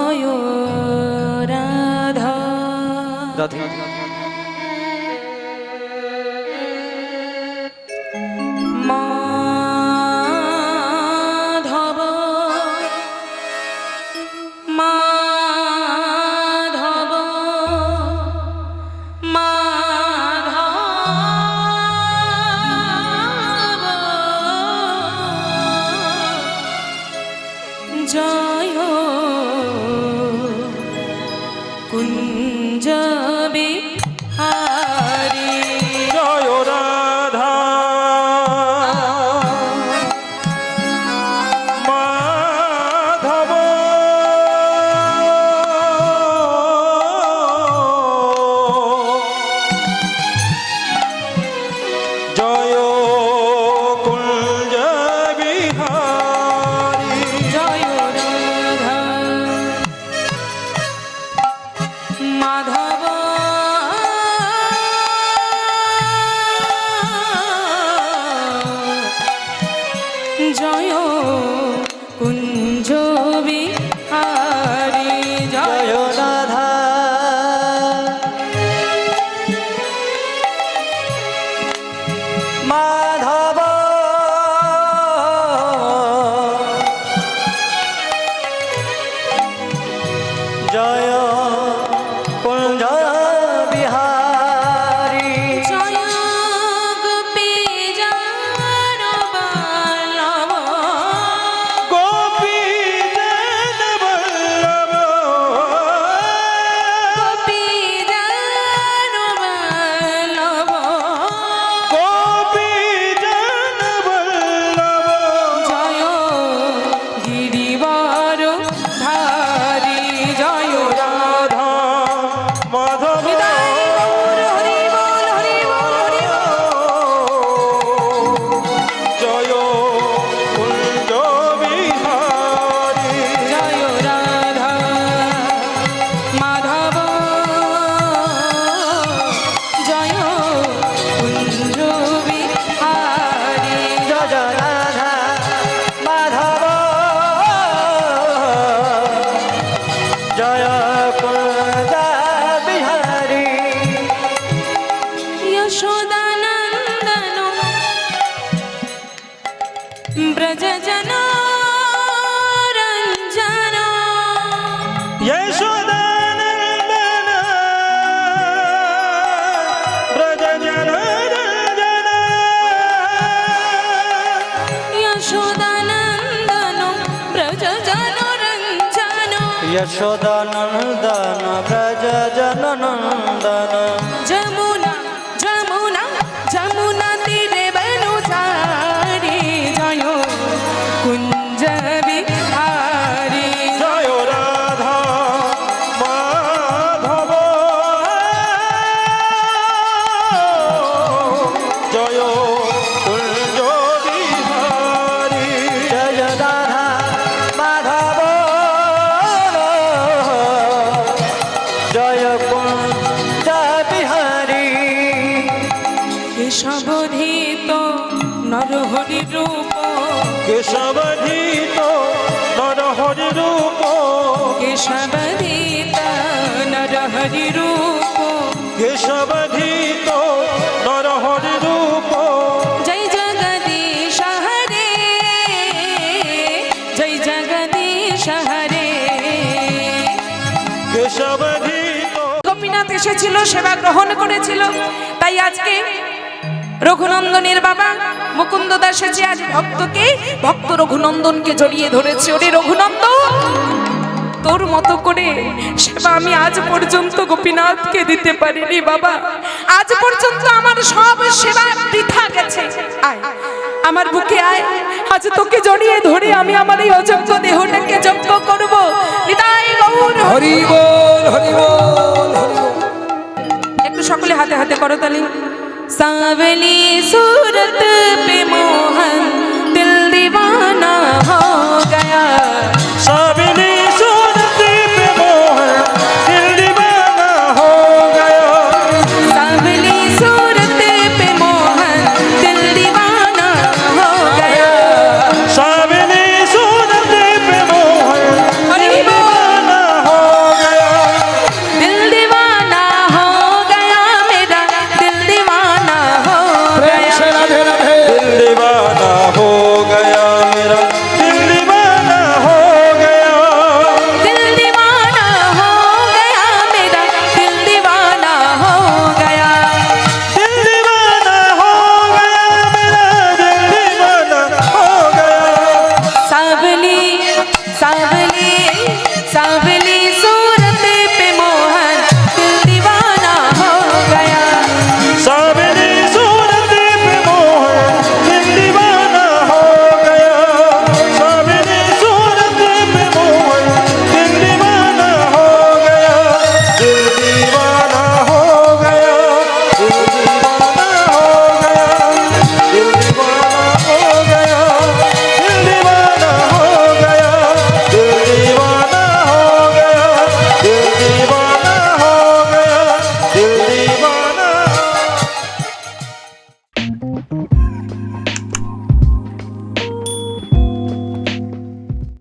জয় রাধা রাধে মাধব মাধব মাধব জয় কুঞ্জ বিহারী জয় রাধা মাধব জয় কুঞ্জ বিহারী জয় রাধা মাধব জয় কুঞ্জ বিহারী জয় রাধা মাধব জয় কুঞ্জ বিহারী জয় গোপী জন বল্লভ গোপী জন বল্লভ গোপী জন বল্লভ গোপী জন বল্লভ জয় গিরিবর ধারী জয় রাধা মাধব হরি বল হরি বল হরি জয় কুঞ্জ বিহারী জয় রাধা মাধব জয় কুঞ্জ বিহারী জয় রাধা মাধব জয় কুঞ্জ বিহারী यशोदानन्दन ब्रजजन रञ्जन यशोदानन्दन ब्रजजन रञ्जन यशोदानन्दन ब्रजजन रञ्जन यशोदानन्दन ब्रजजन नन्दन जमुना जमुना जमुना तीरे बनुचारी जय कुञ्ज विहारी जय राधा माधव जय कुञ्ज बिहारी जय राधा माधव जय कुञ्ज बिहारी केशवधीत नरहरि रूप केशवधीत नरहरि रूप केशवधीत नरहरि रूप केशवधीत नरहरि रूप जय जगदीश हरे जय जगदीश हरे केशवधीत গোপীনাথ এসেছিল সেবা গ্রহণ করেছিল তাই আজকে রঘুনন্দনের বাবা মুকুন্দ দাস এসে আজ ভক্ত রঘুনন্দনকে জড়িয়ে ধরেছে ওরে রঘুনন্দন তোর মতো করে সেবা আমি আজ পর্যন্ত গোপীনাথকে দিতে পারিনি বাবা আজ পর্যন্ত আমার সব সেবা বৃথা গেছে আয় আমার বুকে আয় আজ তোকে জড়িয়ে ধরে আমি আমার এই অযোগ্য দেহটাকে যোগ্য করব বিদায় গৌর हरि बोल हरि बोल একটু সকলে হাতে হাতে করতালি सावली सूरत पे मोहन दिल दीवाना हो गया